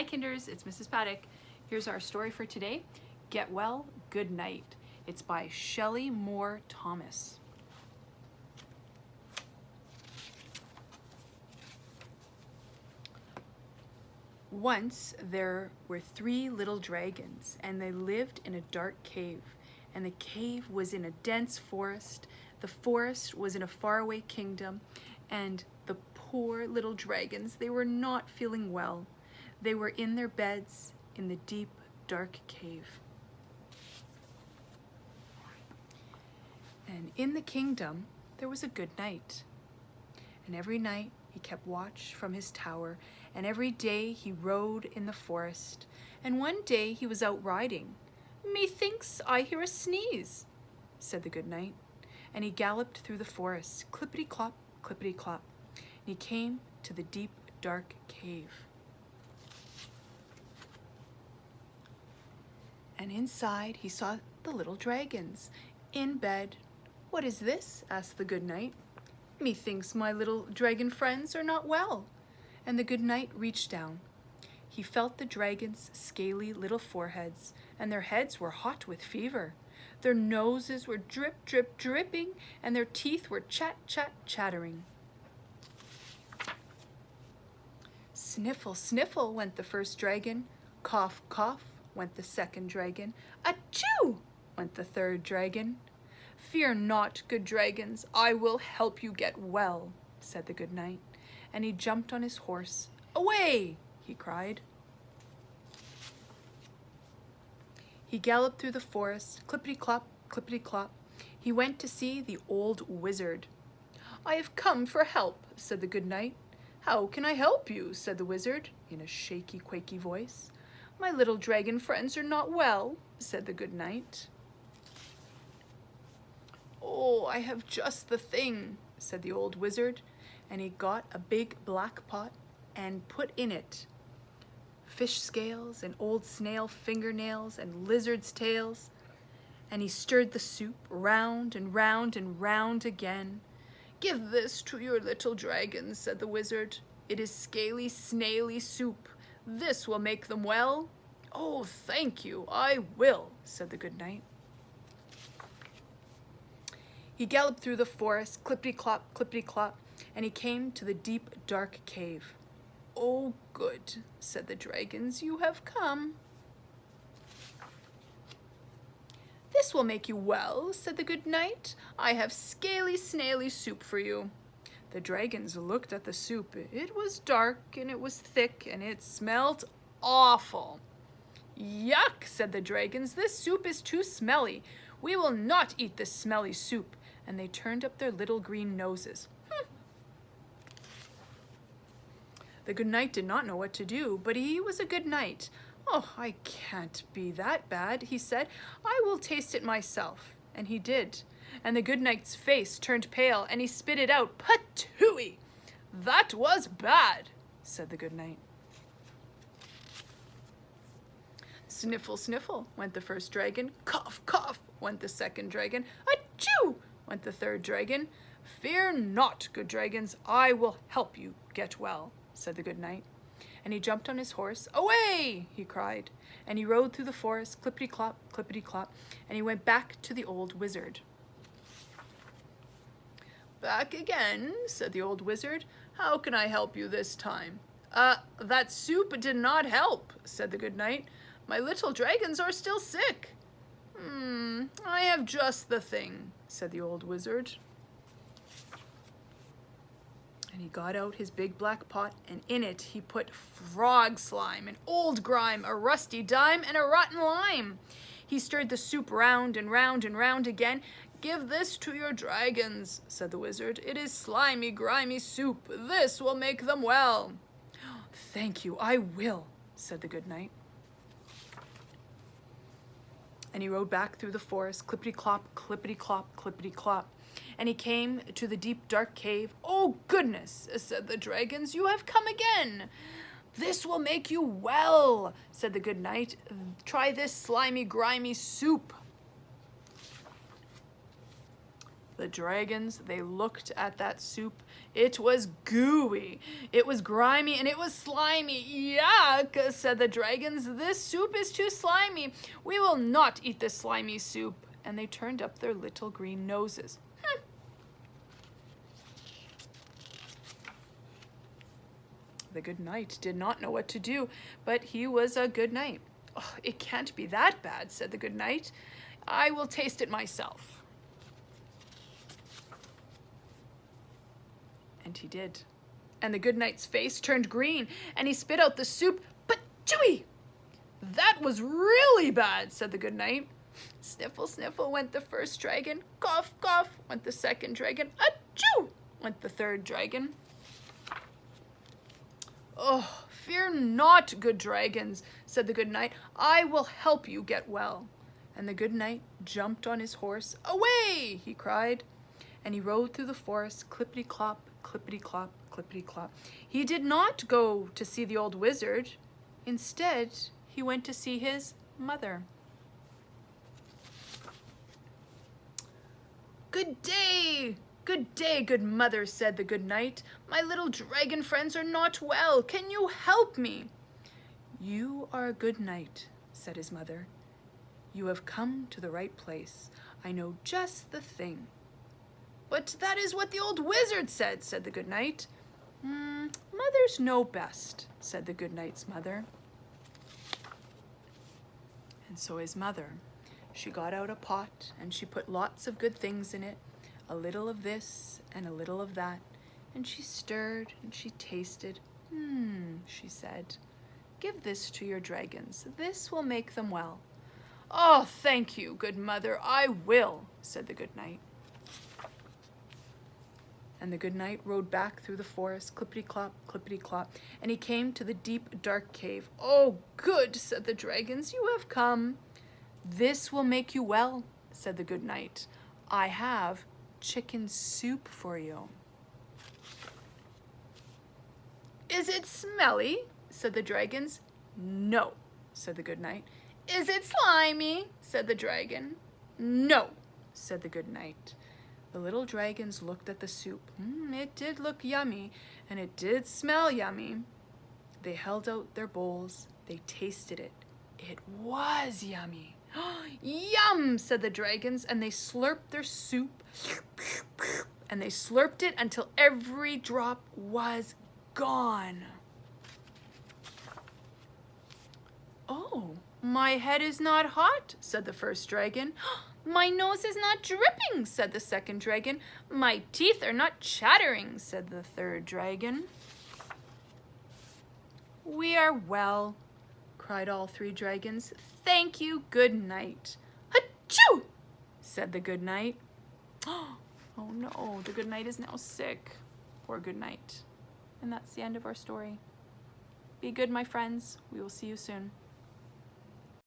Kinders, it's Mrs. Paddock. Here's our story for today, Get Well, Good Night. It's by Shelley Moore Thomas. Once there were 3 little dragons, and they lived in a dark cave. And the cave was in a dense forest. The forest was in a faraway kingdom, and the poor little dragons, they were not feeling well. They were in their beds in the deep, dark cave. And in the kingdom, there was a good knight. And every night he kept watch from his tower, and every day he rode in the forest. And one day he was out riding. "Methinks I hear a sneeze," said the good knight. And he galloped through the forest, clippity-clop, clippity-clop. And he came to the deep, dark cave. And inside he saw the little dragons in bed. "What is this?" asked the good knight. "Methinks my little dragon friends are not well." And the good knight reached down. He felt the dragons' scaly little foreheads, and their heads were hot with fever. Their noses were drip, drip, dripping, and their teeth were chat, chat, chattering. Sniffle, sniffle, went the first dragon. Cough, cough, went the second dragon. Achoo, went the third dragon. "Fear not, good dragons, I will help you get well," said the good knight. And he jumped on his horse. "Away!" he cried. He galloped through the forest, clippity-clop, clippity-clop. He went to see the old wizard. "I have come for help," said the good knight. "How can I help you?" said the wizard, in a shaky, quaky voice. "My little dragon friends are not well," said the good knight. "Oh, I have just the thing," said the old wizard, and he got a big black pot and put in it fish scales and old snail fingernails and lizard's tails, and he stirred the soup round and round and round again. "Give this to your little dragons," said the wizard. "It is scaly, snaily soup. This will make them well." "Oh, thank you, I will," said the good knight. He galloped through the forest, clippity-clop, clippity-clop, and he came to the deep, dark cave. "Oh, good," said the dragons, "you have come." "This will make you well," said the good knight. "I have scaly, snaily soup for you." The dragons looked at the soup. It was dark, and it was thick, and it smelled awful. "Yuck," said the dragons, "this soup is too smelly. We will not eat this smelly soup." And they turned up their little green noses. The good knight did not know what to do, but he was a good knight. "Oh, I can't be that bad," he said. "I will taste it myself." And he did. And the good knight's face turned pale, and he spit it out. "Patooey! That was bad," said the good knight. Sniffle, sniffle, went the first dragon. Cough, cough, went the second dragon. Achoo, went the third dragon. "Fear not, good dragons, I will help you get well," said the good knight. And he jumped on his horse. "Away!" he cried. And he rode through the forest, clippity-clop, clippity-clop, and he went back to the old wizard. "Back again," said the old wizard. "How can I help you this time?" That soup did not help," said the good knight. "My little dragons are still sick." I have just the thing," said the old wizard. And he got out his big black pot, and in it he put frog slime, and old grime, a rusty dime, and a rotten lime. He stirred the soup round and round and round again. "Give this to your dragons," said the wizard. "It is slimy, grimy soup. This will make them well." "Thank you, I will," said the good knight. And he rode back through the forest, clippity-clop, clippity-clop, clippity-clop. And he came to the deep, dark cave. "Oh, goodness," said the dragons, "you have come again." "This will make you well," said the good knight. "Try this slimy, grimy soup." The dragons, they looked at that soup. It was gooey, it was grimy, and it was slimy. Yuck, said the dragons. This soup is too slimy. We will not eat this slimy soup. And they turned up their little green noses. The good knight did not know what to do, but he was a good knight. Oh, it can't be that bad, said the good knight. I will taste it myself. And he did. And the good knight's face turned green, and he spit out the soup. But chewy! That was really bad, said the good knight. Sniffle, sniffle went the first dragon. Cough, cough went the second dragon. Achoo! Went the third dragon. Oh, fear not, good dragons, said the good knight. I will help you get well. And the good knight jumped on his horse. Away, he cried. And he rode through the forest, clippity-clop, clippity-clop, clippity-clop. He did not go to see the old wizard. Instead, he went to see his mother. Good day, good mother, said the good knight. My little dragon friends are not well. Can you help me? You are a good knight, said his mother. You have come to the right place. I know just the thing. But that is what the old wizard said the good knight. Mothers know best, said the good knight's mother. And so his mother, she got out a pot and she put lots of good things in it, a little of this and a little of that, and she stirred and she tasted. She said, give this to your dragons. This will make them well. Oh, thank you, good mother, I will, said the good knight. And the good knight rode back through the forest, clippity-clop, clippity-clop, and he came to the deep, dark cave. Oh, good, said the dragons, you have come. This will make you well, said the good knight. I have chicken soup for you. Is it smelly? Said the dragons. No, said the good knight. Is it slimy? Said the dragon. No, said the good knight. The little dragons looked at the soup. It did look yummy, and it did smell yummy. They held out their bowls. They tasted it. It was yummy. Yum, said the dragons, and they slurped their soup. And they slurped it until every drop was gone. Oh, my head is not hot, said the first dragon. My nose is not dripping, said the second dragon. My teeth are not chattering, said the third dragon. We are well, cried all three dragons. Thank you, good night. Achoo, said the good knight. Oh no, the good knight is now sick. Poor good knight. And that's the end of our story. Be good, my friends. We will see you soon.